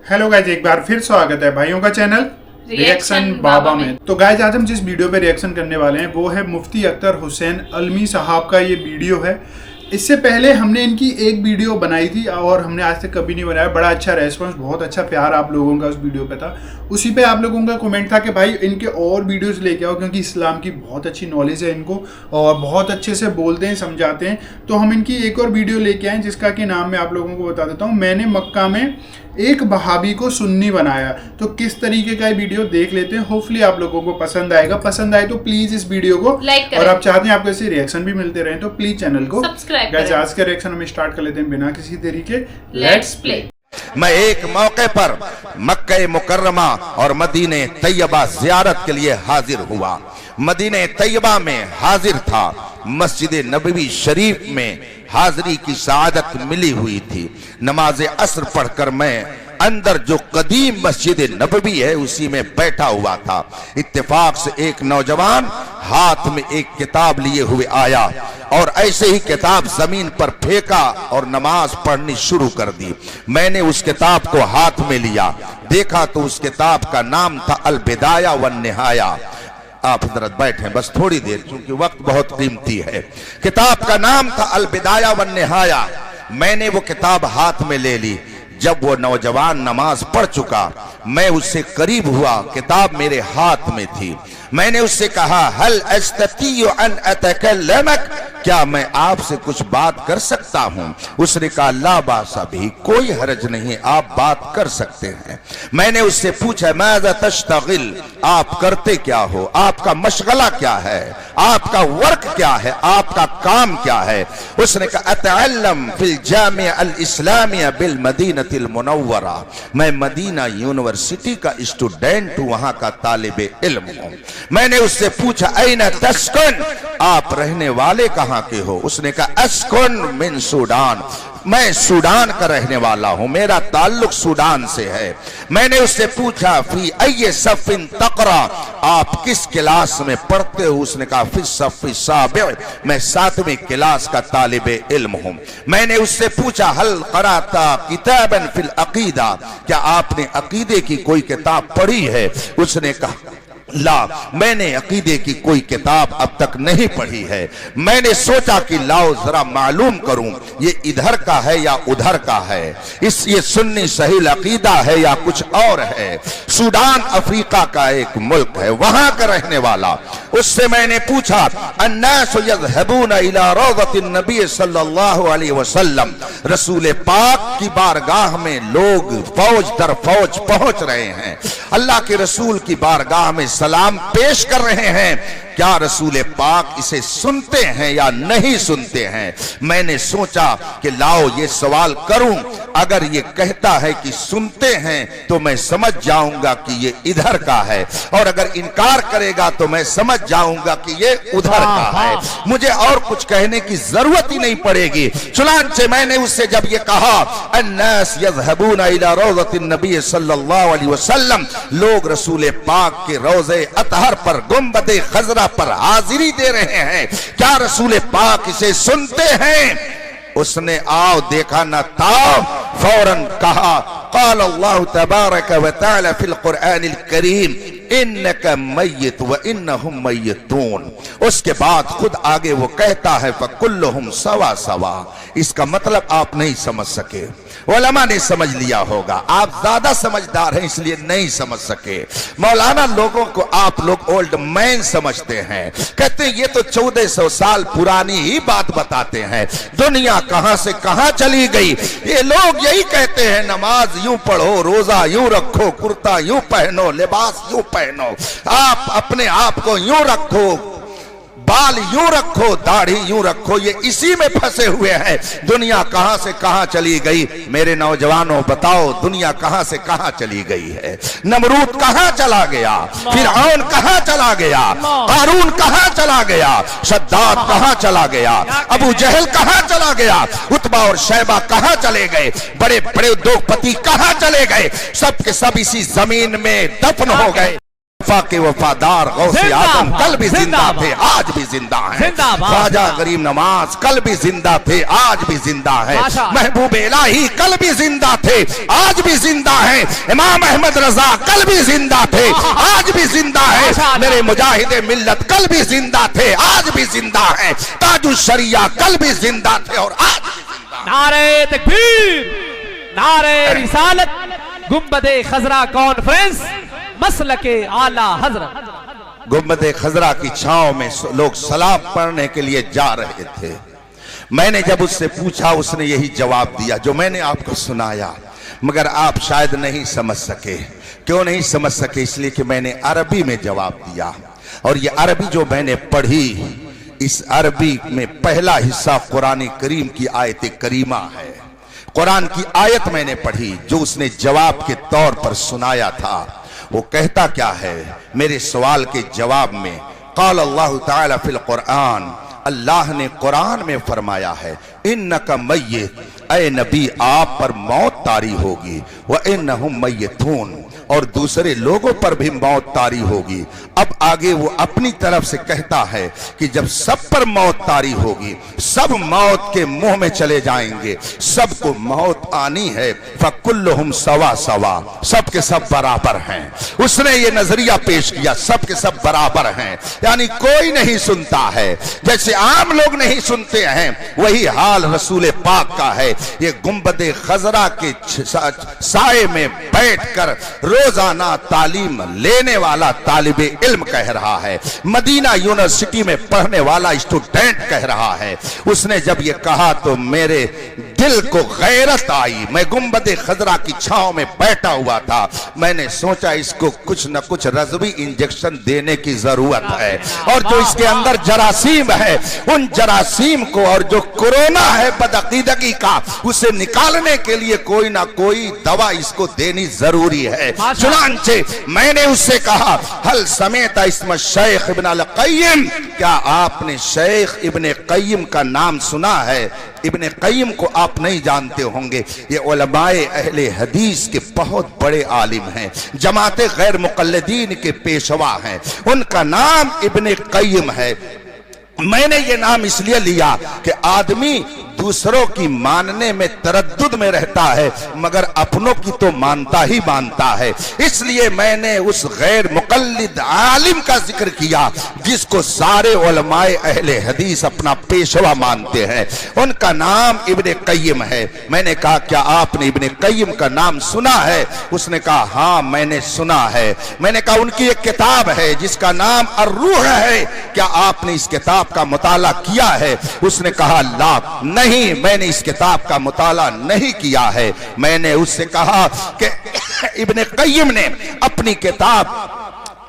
Hello guys, एक बार फिर स्वागत है भाइयों का चैनल रिएक्शन बाबा में। तो गाइज आज हम जिस वीडियो पे रिएक्शन करने वाले हैं वो है मुफ्ती अख्तर हुसैन अल्मी साहब का ये वीडियो है। इससे पहले हमने इनकी एक वीडियो बनाई थी और हमने आज तक कभी नहीं बनाया। बड़ा अच्छा रेस्पॉन्स, बहुत अच्छा प्यार आप लोगों का उस वीडियो पे था। उसी पे आप लोगों का कमेंट था कि भाई इनके और वीडियोस लेके आओ, क्योंकि इस्लाम की बहुत अच्छी नॉलेज है इनको और बहुत अच्छे से बोलते हैं, समझाते हैं। तो हम इनकी एक और वीडियो लेके आए जिसका कि नाम मैं आप लोगों को बता देता हूँ। मैंने मक्का में एक बहाबी को सुन्नी बनाया। तो किस तरीके का वीडियो देख लेते हैं, होपफुली आप लोगों को पसंद आएगा। पसंद आए तो प्लीज इस वीडियो को लाइक करें और आप चाहते हैं आपको ऐसे रिएक्शन भी मिलते रहे तो प्लीज चैनल को सब्सक्राइब करें। आज का रिएक्शन हम स्टार्ट कर लेते हैं बिना किसी देरी के। Let's play. मैं एक मौके पर मक्के मुकर्रमा और मदीने तैयबा ज़ियारत के लिए हाजिर हुआ। मदीने तैयबा में हाजिर था, मस्जिद नबवी शरीफ में हाजिरी की सआदत मिली हुई थी। नमाज असर पढ़कर मैं अंदर जो कदीम मस्जिद नबवी है उसी में बैठा हुआ था। इत्तेफाक से एक नौजवान हाथ में एक किताब लिए हुए आया और ऐसे ही किताब जमीन पर फेंका और नमाज पढ़नी शुरू कर दी। मैंने उस किताब को हाथ में लिया, देखा तो उस किताब का नाम था अल बिदाया वन निहाया। आप हजरत बैठे बस थोड़ी देर, क्योंकि वक्त बहुत कीमती है। किताब का नाम था अल बिदाया वन निहाया। मैंने वो किताब हाथ में ले ली। जब वो नौजवान नमाज पढ़ चुका, मैं उससे करीब हुआ, किताब मेरे हाथ में थी। मैंने उससे कहा हल अस्ततियु अन अतकल्लमक, क्या मैं आपसे कुछ बात कर सकता हूं? उसने कहा ला बासा भी, कोई हरज नहीं, आप बात कर सकते हैं। मैंने उससे पूछा माज़ा तश्तगिल, आप करते क्या हो, आपका मशगला क्या है, आपका वर्क क्या है, आपका काम क्या है? उसने कहा अतअल्लम फिल जामिया अल इस्लामिया बिल मदीनतिल मुनव्वरा, मैं मदीना यूनिवर्सिटी का स्टूडेंट हूं, वहां का तालिबे इल्म हूं। मैंने उससे पूछा ऐना तस्कुन, आप रहने वाले कहां के हो? उसने कहा अस्कुन मिन सूडान, मैं सूडान का रहने वाला हूं, मेरा ताल्लुक सूडान से है। मैंने उससे पूछा फी अय्य सफ़िन तक़रा, आप किस क्लास में पढ़ते हो? उसने कहा फी सफ़ी साबिअ, मैं 7वीं क्लास का तालिबे इल्म हूं। मैंने उससे पूछा हल क़राता किताबन फिल अक़ीदा, क्या आपने अक़ीदे की कोई किताब पढ़ी है? उसने कहा ला, मैंने अकीदे की कोई किताब अब तक नहीं पढ़ी है। मैंने सोचा कि लाओ जरा मालूम करूं ये इधर का है या उधर का है, ये सुन्नी सही अकीदा है या कुछ और है। सूडान अफ्रीका का एक मुल्क है, वहां का रहने वाला। उससे मैंने पूछा अन्नास यज़हबून इला रौज़तिन नबी सल्लल्लाहु अलैहि वसल्लम, रसूल पाक की बारगाह में लोग फौज दर फौज पहुंच रहे हैं, अल्लाह के रसूल की बारगाह में सलाम पेश कर रहे हैं, क्या रसूल पाक इसे सुनते हैं या नहीं सुनते हैं? मैंने सोचा कि लाओ ये सवाल करूं, अगर ये कहता है कि सुनते हैं तो मैं समझ जाऊंगा कि ये इधर का है, और अगर इनकार करेगा तो मैं समझ जाऊंगा कि ये उधर का है। मुझे और कुछ कहने की जरूरत ही नहीं पड़ेगी। चुनांचे मैंने उससे जब ये कहा अन्नास यज़हबून इला रौज़तिन नबी सल्लल्लाहु अलैहि वसल्लम, लोग रसूल पाक के रोज़े अतहर पर गुंबदे खजरा पर हाजिरी दे रहे हैं, क्या रसूल पाक इसे सुनते हैं? उसने आओ देखा न ताओ, फौरन कहा क़ाल अल्लाह तबारक व तआला फिल कुरआनिल करीम इन्नका मय्यित व इन्नहुम मय्यितून। उसके बाद खुद आगे वो कहता है फकुल्लुहुम सवा सवा। इसका मतलब आप नहीं समझ सके, उलमा ने समझ लिया होगा, आप ज्यादा समझदार हैं इसलिए नहीं समझ सके। मौलाना लोगों को आप लोग ओल्ड मैन समझते हैं, कहते हैं ये तो 1400 साल पुरानी ही बात बताते हैं, दुनिया कहां से कहां चली गई। ये लोग यही कहते हैं नमाज यूं पढ़ो, रोजा यूं रखो, कुर्ता यूं पहनो, लिबास यूं पहनो, आप अपने आप को यूं रखो, बाल यूं रखो, दाढ़ी यूं रखो, ये इसी में फंसे हुए हैं। दुनिया कहां से कहां चली गई? मेरे नौजवानों बताओ दुनिया कहां से कहां चली गई है? नमरूद कहां चला गया? फिरऔन कहां चला गया? कारून कहां चला गया? शद्दाद कहां चला गया? अबू जहल कहां चला गया? उतबा और शैबा कहां चले गए? बड़े बड़े उद्योगपति कहां चले गए? सब के सब इसी जमीन में दफन हो गए। वफा के वफादार गौसे आजम कल भी जिंदा थे, आज भी जिंदा हैं। ख्वाजा गरीब नवाज कल भी जिंदा थे, आज भी जिंदा है। महबूब इलाही कल भी जिंदा थे, आज भी जिंदा है। इमाम अहमद रजा कल भी जिंदा थे, आज भी जिंदा है। मेरे मुजाहिदे मिल्लत कल भी जिंदा थे, आज भी जिंदा है। ताजुल शरिया कल भी जिंदा थे और आज भी जिंदा। नारे तकबीर, नारे रिसालत, गुंबदे खजरा कॉन्फ्रेंस, मसलके आला हजरत। गुंबदे खजरा की छांव में लोग सलाम पढ़ने के लिए जा रहे थे। मैंने जब उससे पूछा, उसने यही जवाब दिया जो मैंने आपको सुनाया, मगर आप शायद नहीं समझ सके। क्यों नहीं समझ सके? इसलिए कि मैंने अरबी में जवाब दिया, और ये अरबी जो मैंने पढ़ी, इस अरबी में पहला हिस्सा कुरान करीम की आयत करीमा है। कुरान की आयत मैंने पढ़ी जो उसने जवाब के तौर पर सुनाया था। वो कहता क्या है? मेरे सवाल के जवाब में क़ाल अल्लाह ताला फिल कुरान, अल्लाह ने कुरान में फरमाया है, इन्नका मय्यित, ऐ नबी आप पर मौत तारी होगी, व इन्नहुम मय्यितून, और दूसरे लोगों पर भी मौत तारी होगी। अब आगे वो अपनी तरफ से कहता है कि जब सब पर मौत तारी होगी, सब मौत के मुंह में चले जाएंगे, सबको मौत आनी है। फकुल्लुहुम सवा सवा, सब के सब बराबर हैं। उसने ये नजरिया पेश किया, सब के सब बराबर हैं, यानी कोई नहीं सुनता है। जैसे आम लोग नहीं सुनते हैं, वही हाल रसूल पाक का है। ये गुंबदे खजरा के साए में बैठकर रोजाना तालीम लेने वाला तालिबे इल्म कह रहा है, मदीना यूनिवर्सिटी में पढ़ने वाला स्टूडेंट कह रहा है। उसने जब ये कहा तो मेरे दिल को गैरत आई। मैं गुंबदे खजरा की छांव में बैठा हुआ था, मैंने सोचा इसको कुछ न कुछ रज़वी इंजेक्शन देने की जरूरत है, और जो इसके अंदर जरासीम है, उन जरासीम को, और जो कोरोना है बदअकीदगी का, उसे निकालने के लिए कोई ना कोई दवा इसको देनी जरूरी है। चुनांचे मैंने उससे कहा, हल समेत इस्म शेख इब्न अल क़य्यिम, क्या आपने शेख इब्न क़य्यिम का नाम सुना है? इब्न क़य्यिम को आप नहीं जानते होंगे, ये उलमाए अहले हदीस के बहुत बड़े आलिम हैं, जमाते गैर मुक़ल्लिदीन के पेशवा हैं, उनका नाम इब्न क़य्यिम है। मैंने ये नाम इसलिए लिया कि आदमी दूसरों की मानने में तरद्दुद में रहता है, मगर अपनों की तो मानता ही मानता है। इसलिए मैंने उस गैर मुक़ल्लिद आलिम का जिक्र किया जिसको सारे उलमाए अहले हदीस अपना पेशवा मानते हैं। उनका नाम इब्न क़य्यिम है। मैंने कहा क्या आपने इब्न क़य्यिम का नाम सुना है? उसने कहा हाँ मैंने सुना है। मैंने कहा उनकी एक किताब है जिसका नाम अर्रूह है, क्या आपने इस किताब का मुताला किया है? उसने कहा ला, नहीं, मैंने इस किताब का मुताला नहीं किया है। मैंने उससे कहा कि इब्न क़य्यिम ने अपनी किताब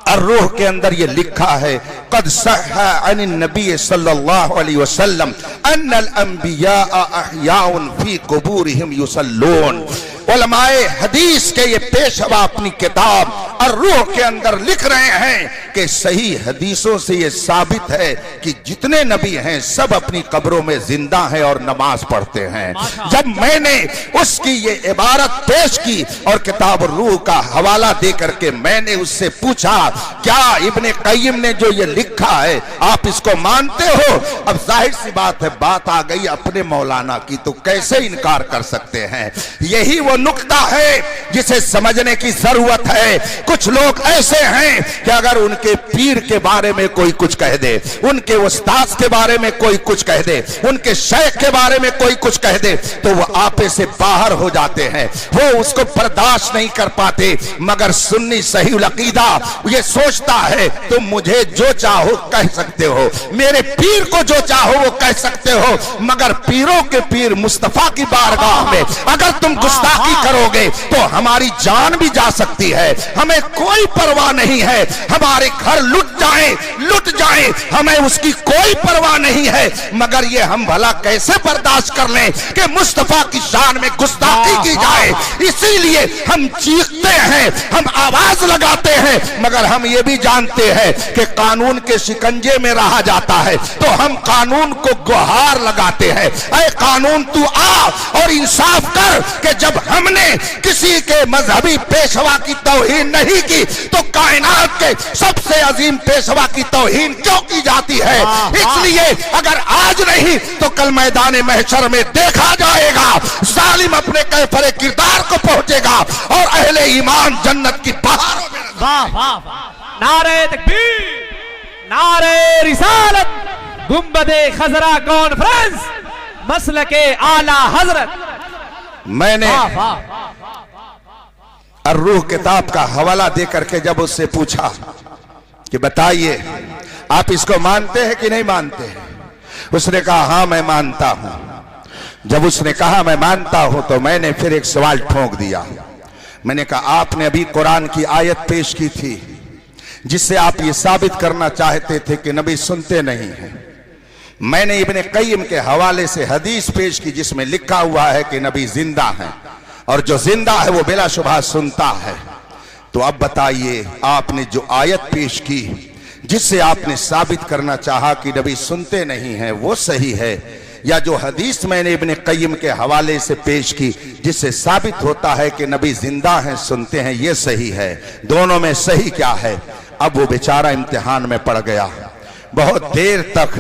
अर्रूह के अंदर ये लिखा है, क़द सह्हा अनिन नबी सल्लल्लाहु अलैहि वसल्लम अन्नल अंबिया अहयाउन फी क़ुबूरिहिम युसल्लून। उलमाए हदीस के ये पेशवा अपनी किताब अर्रूह के अंदर लिख रहे हैं कि सही हदीसों से ये साबित है कि जितने नबी हैं सब अपनी कब्रों में जिंदा हैं और नमाज पढ़ते हैं। जब मैंने उसकी ये इबारत पेश की और किताब अर्रूह का हवाला दे करके मैंने उससे पूछा क्या इब्न क़य्यिम ने जो ये लिखा है आप इसको मानते हो? अब जाहिर सी बात है, बात आ गई अपने मौलाना की, तो कैसे इनकार कर सकते हैं? यही वो नुक्ता है जिसे समझने की जरूरत है। कुछ लोग ऐसे हैं कि अगर उनके पीर के बारे में कोई कुछ कह दे, उनके उस्ताद के बारे में कोई कुछ कह दे, उनके शेख के बारे में कोई कुछ कह दे, तो वो आपे से बाहर हो जाते हैं, वो उसको बर्दाश्त नहीं कर पाते। मगर सुन्नी सही अकीदा ये सोचता है तुम मुझे जो चाहो कह सकते हो, मेरे पीर को जो चाहो वो कह सकते हो, मगर पीरों के पीर मुस्तफा की बारगाह में अगर तुम गुस्ताखी करोगे तो हमारी जान भी जा सकती है। हमें कोई परवाह नहीं है, हमारे घर लुट जाए हमें उसकी कोई परवाह नहीं है, मगर ये हम भला कैसे बर्दाश्त कर लें कि मुस्तफा की शान में गुस्ताखी की जाए। इसीलिए हम चीखते हैं, हम आवाज लगाते हैं, मगर हम ये भी जानते हैं कि कानून के शिकंजे में रहा जाता है, तो हम कानून को गुहार लगाते हैं, ऐ कानून तू आ और इंसाफ कर कि जब हमने किसी के मजहबी पेशवा की तौहीन नहीं नहीं की तो कायनात के सबसे अजीम पेशवा की तौहीन क्यों की जाती है? इसलिए अगर आज नहीं तो कल मैदान महशर में देखा जाएगा, जालिम अपने कैफरे किरदार को पहुंचेगा और अहले ईमान जन्नत की पहाड़ों में। वाह वाह वाह, नारे तकबीर, नारे रिसालत, गुंबदे खजरा कॉन्फ्रेंस, मसलके आला हजरत। मैंने अर्रूह किताब का हवाला देकर के जब उससे पूछा कि बताइए आप इसको मानते हैं कि नहीं मानते हैं, उसने कहा हाँ मैं मानता हूं। जब उसने कहा मैं मानता हूं तो मैंने फिर एक सवाल ठोक दिया। मैंने कहा आपने अभी कुरान की आयत पेश की थी जिससे आप ये साबित करना चाहते थे कि नबी सुनते नहीं हैं। मैंने इब्ने क़य्यिम के हवाले से हदीस पेश की जिसमें लिखा हुआ है कि नबी जिंदा हैं और जो जिंदा है वो बिलाशुबह सुनता है। तो अब बताइए आपने जो आयत पेश की जिससे आपने साबित करना चाहा कि नबी सुनते नहीं हैं वो सही है, या जो हदीस मैंने इब्ने क़य्यिम के हवाले से पेश की जिससे साबित होता है कि नबी जिंदा हैं सुनते हैं ये सही है? दोनों में सही क्या है? अब वो बेचारा इम्तिहान में पड़ गया। बहुत देर तक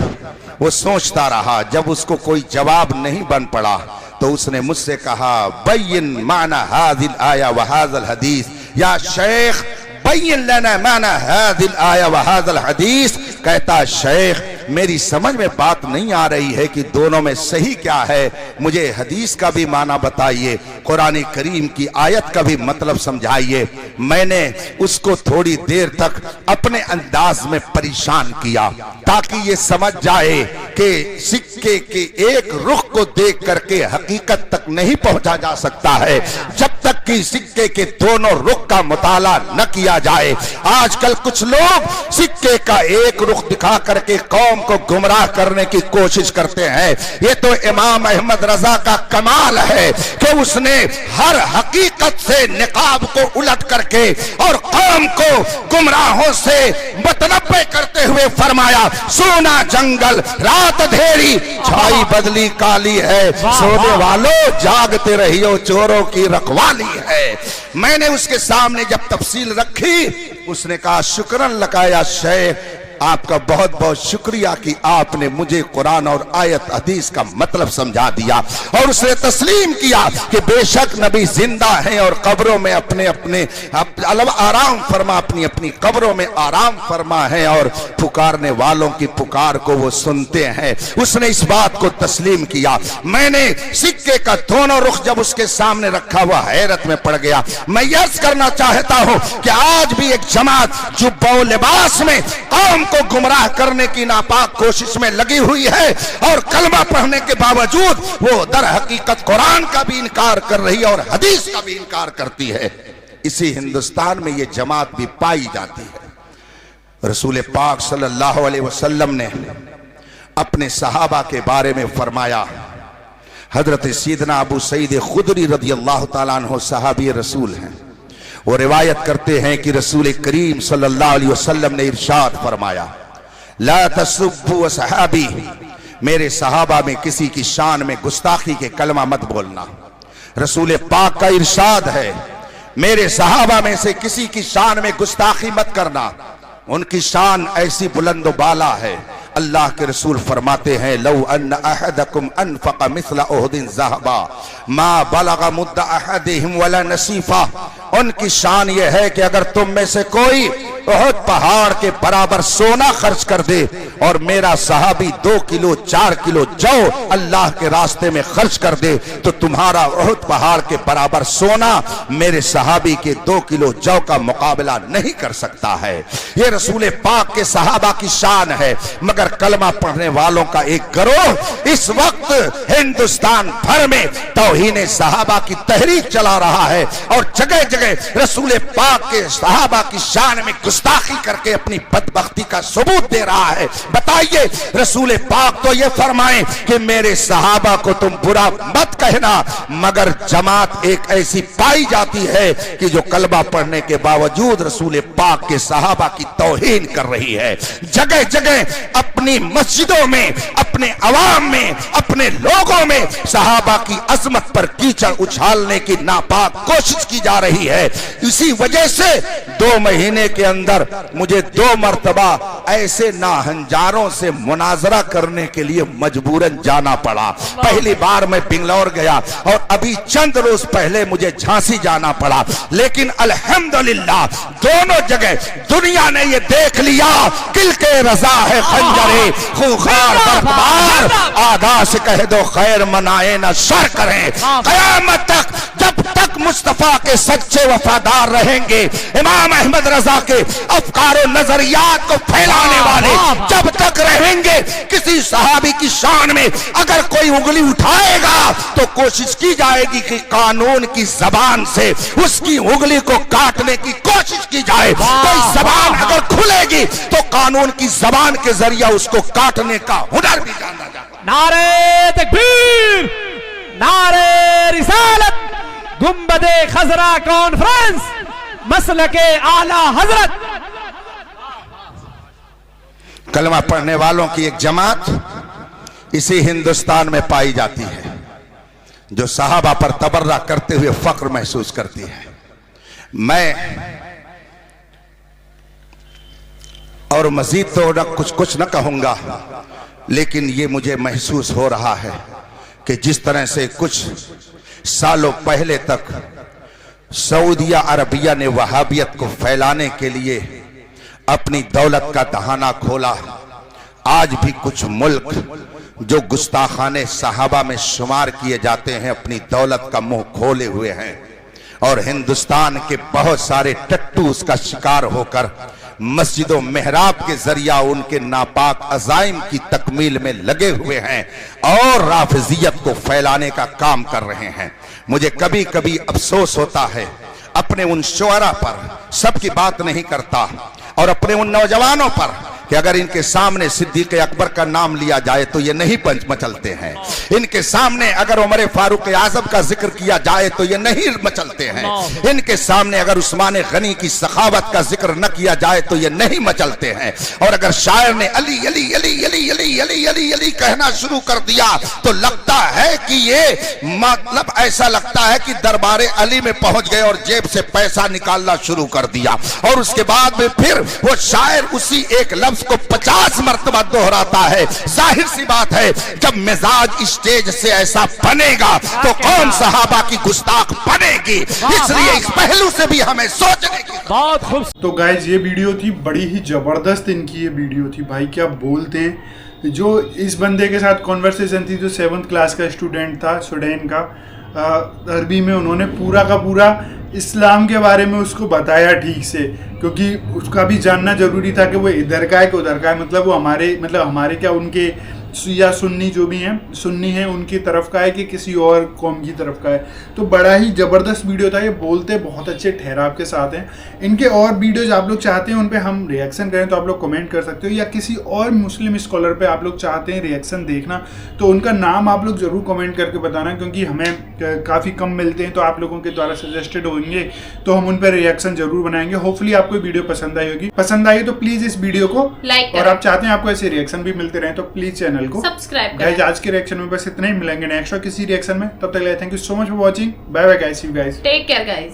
वो सोचता रहा। जब उसको कोई जवाब नहीं बन पड़ा तो उसने मुझसे कहा बय्यिन माना हादिल आया व हादिल हदीस, या शेख बय्यिन लना माना हादिल आया व हादिल हदीस। कहता शेख मेरी समझ में बात नहीं आ रही है कि दोनों में सही क्या है, मुझे हदीस का भी माना बताइए, कुरान करीम की आयत का भी मतलब समझाइए। मैंने उसको थोड़ी देर तक अपने अंदाज में परेशान किया ताकि ये समझ जाए कि सिक्के के एक रुख को देख करके हकीकत तक नहीं पहुंचा जा सकता है जब तक कि सिक्के के दोनों रुख का मुताला न किया जाए। आजकल कुछ लोग सिक्के का एक रुख दिखा करके कौम को गुमराह करने की कोशिश करते हैं। ये तो इमाम अहमद रजा का कमाल है कि उसने हर हकीकत से निकाब को उलट करके और कौम को गुमराहों से मतनब्बे करते हुए फरमाया सोना जंगल रात अंधेरी छाई बदली काली है, सोने वालों जागते रहियो चोरों की रखवाली है। मैंने उसके सामने जब तफसील रखी उसने कहा शुक्रन लगाया शेख, आपका बहुत बहुत शुक्रिया कि आपने मुझे कुरान और आयत हदीस का मतलब समझा दिया। और उसने तस्लीम किया कि बेशक नबी जिंदा हैं और कब्रों में अपने अपने आराम फरमा, अपनी अपनी कब्रों में आराम फरमा है और पुकारने वालों की पुकार को वो सुनते हैं। उसने इस बात को तस्लीम किया। मैंने सिक्के का दोनों रुख जब उसके सामने रखा हुआ हैरत में पड़ गया। मैं यर्ज करना चाहता हूं कि आज भी एक जमात जुब्बा लिबास में कौम को गुमराह करने की नापाक कोशिश में लगी हुई है और कलमा पढ़ने के बावजूद वो दर हकीकत कुरान का भी इनकार कर रही है और हदीस का भी इनकार करती है। इसी हिंदुस्तान में ये जमात भी पाई जाती है। रसूल पाक सल्लल्लाहु अलैहि वसल्लम ने अपने सहाबा के बारे में फरमाया, हजरत सैयदना अबू सईद खुदरी रदियल्लाहु ताला अन्हु सहाबी रसूल हैं। वो रिवायत करते हैं कि रसूल करीम सल्लल्लाहु अलैहि वसल्लम ने इरशाद फरमाया ला तसुब्बु असहाबी, मेरे सहाबा में किसी की शान में गुस्ताखी के कलमा मत बोलना। रसूल पाक का इरशाद है मेरे सहाबा में से किसी की शान में गुस्ताखी मत करना, उनकी शान ऐसी बुलंद बाला है। अल्लाह के रसूल फरमाते हैं लौ अन्न अहदकुम अनफक़ मिस्ला उहदिन ज़हबा मा बलग़ मुद्दा अहदिहिम वला नसीफा। उनकी शान यह है कि अगर तुम में से कोई उहद पहाड़ के बराबर सोना खर्च कर दे और मेरा सहाबी 2 किलो 4 किलो जौ अल्लाह के रास्ते में खर्च कर दे तो तुम्हारा उहद पहाड़ के बराबर सोना मेरे सहाबी के 2 किलो जौ का मुकाबला नहीं कर सकता है। ये रसूल पाक के सहाबा की शान है। मगर कलमा पढ़ने वालों का एक गिरोह इस वक्त हिंदुस्तान भर में तौहीन सहाबा की तहरीक चला रहा है और जगह जगह रसूल पाक के सहाबा की शान में गुस्ताखी करके अपनी बदबख्ती का सबूत दे रहा है। बताइए रसूल पाक तो ये फरमाएं कि मेरे सहाबा को तुम बुरा मत कहना, मगर जमात एक ऐसी पाई जाती है कि जो कलमा पढ़ने के बावजूद रसूल पाक के सहाबा की तौहीन कर रही है। जगह जगह अपनी मस्जिदों में, अपने अवाम में, अपने लोगों में सहाबा की अजमत पर कीचड़ उछालने की नापाक कोशिश की जा रही है। इसी वजह से 2 महीने के अंदर मुझे 2 मर्तबा ऐसे नाहंजारों से मुनाजरा करने के लिए मजबूरन जाना पड़ा। पहली बार मैं बिंगलौर गया और अभी चंद रोज पहले मुझे झांसी जाना पड़ा, लेकिन अल्हम्दुलिल्लाह दोनों जगह दुनिया ने ये देख लिया किल के रजा है खंजरे खूंखार बर्फबार, आधा से कह दो खैर मनाए न शर करें। कयामत तक जब तक मुस्तफा के सच्चे वफादार रहेंगे, इमाम अहमद रजा के अफकारो नजरियात को फैलाने वाले जब तक रहेंगे, किसी सहाबी की शान में अगर कोई उंगली उठाएगा तो कोशिश की जाएगी कि कानून की जबान से उसकी उंगली को काटने की कोशिश की जाए। कोई जबान अगर खुलेगी तो कानून की जबान के जरिए उसको काटने का हुनर भी जाना जाता। नारे तकबीर, नारे रिसालत, गुंबदे खजरा कॉन्फ्रेंस, मसलके आला हजरत। कलमा पढ़ने वालों की एक जमात इसी हिंदुस्तान में पाई जाती है जो सहाबा पर तबर्रा करते हुए फख्र महसूस करती है। मैं और मजीद तो कुछ न कहूंगा, लेकिन ये मुझे महसूस हो रहा है कि जिस तरह से कुछ सालों पहले तक सऊदिया अरबिया ने वहाबियत को फैलाने के लिए अपनी दौलत का दहाना खोला, आज भी कुछ मुल्क जो गुस्ताखाने सहाबा में शुमार किए जाते हैं अपनी दौलत का मुंह खोले हुए हैं, और हिंदुस्तान के बहुत सारे टट्टू उसका शिकार होकर मस्जिदों मेहराब के जरिया उनके नापाक अजाइम की तकमील में लगे हुए हैं और राफिजियत को फैलाने का काम कर रहे हैं। मुझे कभी कभी अफसोस होता है अपने उन शुअरा पर, सबकी बात नहीं करता, और अपने उन नौजवानों पर कि अगर इनके सामने सिद्दीक अकबर का नाम लिया जाए तो ये नहीं पंच मचलते हैं, इनके सामने अगर उमर फारूक आजम का जिक्र किया जाए तो ये नहीं मचलते हैं, इनके सामने अगर उस्मान गनी की सखावत का जिक्र न किया जाए तो ये नहीं मचलते हैं, और अगर शायर ने अली अली अली अली अली अली अली अली कहना शुरू कर दिया तो लगता है कि ये मतलब ऐसा लगता है कि दरबारे अली में पहुंच गए और जेब से पैसा निकालना शुरू कर दिया, और उसके बाद में फिर वो शायर उसी एक लफ्ज को 50 मर्तबा दोहराता है। जाहिर सी बात है जब मिजाज स्टेज से ऐसा बनेगा तो कौन सहाबा की गुस्ताख बनेगी, इसलिए इस पहलू से भी हमें सोचने की बहुत खूब। तो गाइज ये वीडियो थी, बड़ी ही जबरदस्त इनकी ये वीडियो थी। भाई क्या बोलते हैं, जो इस बंदे के साथ कॉन्वर्सेशन थी जो 7th क्लास का स्टूडेंट था सुडैन का, अरबी में उन्होंने पूरा का पूरा इस्लाम के बारे में उसको बताया ठीक से, क्योंकि उसका भी जानना जरूरी था कि वो इधर का है कि उधर का है, मतलब वो हमारे क्या उनके या सुन्नी जो भी हैं, सुन्नी हैं उनकी तरफ का है कि किसी और कौम की तरफ का है। तो बड़ा ही ज़बरदस्त वीडियो था, ये बोलते बहुत अच्छे ठहराव के साथ हैं। इनके और वीडियोज आप लोग चाहते हैं उन पे हम रिएक्शन करें तो आप लोग कमेंट कर सकते हो, या किसी और मुस्लिम स्कॉलर पे आप लोग चाहते हैं रिएक्शन देखना तो उनका नाम आप लोग ज़रूर कमेंट करके बताना, क्योंकि हमें काफ़ी कम मिलते हैं तो आप लोगों के द्वारा सजेस्टेड होंगे तो हम उन पर रिएक्शन जरूर बनाएंगे। होपफुली आपको वीडियो पसंद आई होगी, पसंद आई तो प्लीज़ इस वीडियो को लाइक, और आप चाहते हैं आपको ऐसे रिएक्शन भी मिलते रहे तो प्लीज़ चैनल को सब्सक्राइब करें। आज के रिएक्शन में बस इतना ही, मिलेंगे नेक्स्ट और किसी रिएक्शन में, तब तक thank you so much for watching, bye bye guys, see you guys, take care guys.